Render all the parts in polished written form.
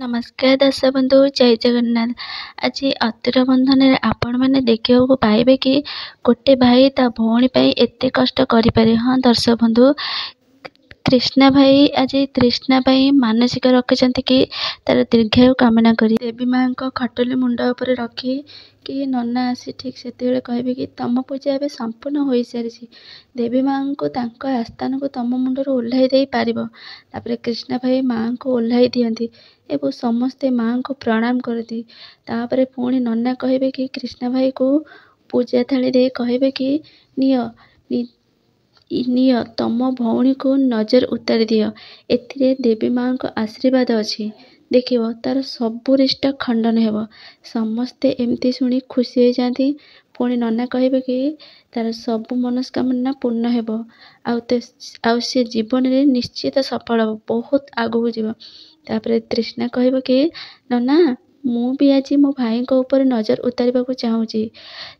ନମସ୍କାର ଦର୍ଶକ ବନ୍ଧୁ, ଜୟ ଜଗନ୍ନାଥ। ଆଜି ଅତୁର ବନ୍ଧନରେ ଆପଣମାନେ ଦେଖିବାକୁ ପାଇବେ କି ଗୋଟେ ଭାଇ ତା ଭଉଣୀ ପାଇଁ ଏତେ କଷ୍ଟ କରିପାରେ। ହଁ ଦର୍ଶକ ବନ୍ଧୁ, କ୍ରିଷ୍ଣା ଭାଇ ଆଜି ତୃଷ୍ଣା ପାଇଁ ମାନସିକ ରଖିଛନ୍ତି କି ତାର ଦୀର୍ଘାୟୁ କାମନା କରି ଦେବୀ ମାଙ୍କ ଖଟୁଲି ମୁଣ୍ଡ ଉପରେ ରଖି କି ନନା ଆସି ଠିକ୍ ସେତେବେଳେ କହିବେ କି ତମ ପୂଜା ଏବେ ସମ୍ପୂର୍ଣ୍ଣ ହୋଇସାରିଛି, ଦେବୀ ମାଙ୍କୁ ତାଙ୍କ ଆସ୍ଥାନକୁ ତମ ମୁଣ୍ଡରୁ ଓହ୍ଲାଇ ଦେଇ ପାରିବ। ତାପରେ କ୍ରିଷ୍ଣା ଭାଇ ମାଙ୍କୁ ଓହ୍ଲାଇ ଦିଅନ୍ତି ଏବଂ ସମସ୍ତେ ମାଙ୍କୁ ପ୍ରଣାମ କରନ୍ତି। ତାପରେ ପୁଣି ନନା କହିବେ କି କ୍ରିଷ୍ଣା ଭାଇକୁ ପୂଜା ଥାଳି ଦେଇ କହିବେ କି ନିଅ ତମ ଭଉଣୀକୁ ନଜର ଉତାରି ଦିଅ, ଏଥିରେ ଦେବୀ ମାଙ୍କ ଆଶୀର୍ବାଦ ଅଛି, ଦେଖିବ ତାର ସବୁ ରିଷ୍ଟ ଖଣ୍ଡନ ହେବ। ସମସ୍ତେ ଏମିତି ଶୁଣି ଖୁସି ହେଇଯାଆନ୍ତି। ପୁଣି ନନା କହିବେ କି ତାର ସବୁ ମନସ୍କାମନା ପୂର୍ଣ୍ଣ ହେବ, ଆଉ ସେ ଜୀବନରେ ନିଶ୍ଚିତ ସଫଳ ହେବ, ବହୁତ ଆଗକୁ ଯିବ। ତାପରେ ତୃଷ୍ଣା କହିବ କି ନନା, ମୁଁ ବି ଆଜି ମୋ ଭାଇଙ୍କ ଉପରେ ନଜର ଉତାରିବାକୁ ଚାହୁଁଛି।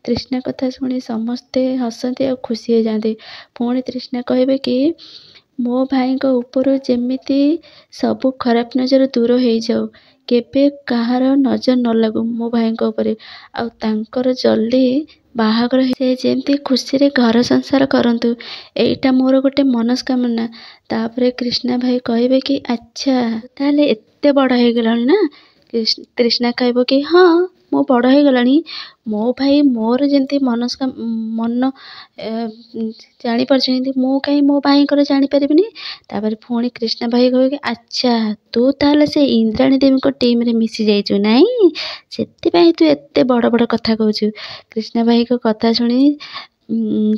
ତୃଷ୍ଣା କଥା ଶୁଣି ସମସ୍ତେ ହସନ୍ତି ଆଉ ଖୁସି ହେଇଯାଆନ୍ତି। ପୁଣି ତୃଷ୍ଣା କହିବେ କି ମୋ ଭାଇଙ୍କ ଉପରୁ ଯେମିତି ସବୁ ଖରାପ ନଜର ଦୂର ହେଇଯାଉ, କେବେ କାହାର ନଜର ନ ଲାଗୁ ମୋ ଭାଇଙ୍କ ଉପରେ, ଆଉ ତାଙ୍କର ଜଲ୍ଦି ବାହାଘର ସେ ଯେମିତି ଖୁସିରେ ଘର ସଂସାର କରନ୍ତୁ, ଏଇଟା ମୋର ଗୋଟେ ମନସ୍କାମନା। ତାପରେ କ୍ରିଷ୍ଣା ଭାଇ କହିବେ କି ଆଚ୍ଛା ତାହେଲେ ଏତେ ବଡ଼ ହେଇଗଲାଣି ନା। ତୃଷ୍ଣା କହିବ କି ହଁ, ମୁଁ ବଡ଼ ହେଇଗଲାଣି, ମୋ ଭାଇ ମୋର ଯେମିତି ମନ ଜାଣିପାରୁଛନ୍ତି, ମୁଁ କାହିଁ ମୋ ଭାଇଙ୍କର ଜାଣିପାରିବିନି। ତାପରେ ପୁଣି କ୍ରିଷ୍ଣା ଭାଇ କହିବେ କି ଆଚ୍ଛା ତୁ ତାହେଲେ ସେ ଇନ୍ଦ୍ରାଣୀ ଦେବୀଙ୍କ ଟିମ୍ରେ ମିଶି ଯାଇଛୁ ନାଇଁ, ସେଥିପାଇଁ ତୁ ଏତେ ବଡ଼ ବଡ଼ କଥା କହୁଛୁ। କ୍ରିଷ୍ଣା ଭାଇଙ୍କ କଥା ଶୁଣି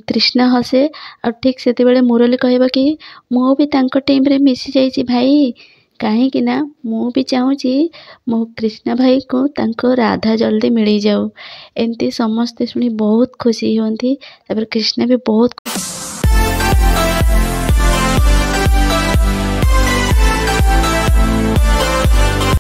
ତୃଷ୍ଣା ହସେ। ଆଉ ଠିକ୍ ସେତେବେଳେ ମୁରଲୀ କହିବ କି ମୁଁ ବି ତାଙ୍କ ଟିମ୍ରେ ମିଶି ଯାଇଛି ଭାଇ, କାହିଁକି ନା ମୁଁ ବି ଚାହୁଁଛି ମୋ କ୍ରିଷ୍ଣା ଭାଇକୁ ତାଙ୍କ ରାଧା ଜଲ୍ଦି ମିଳିଯାଉ। ଏମିତି ସମସ୍ତେ ଶୁଣି ବହୁତ ଖୁସି ହୁଅନ୍ତି। ତାପରେ କ୍ରିଷ୍ଣା ବି ବହୁତ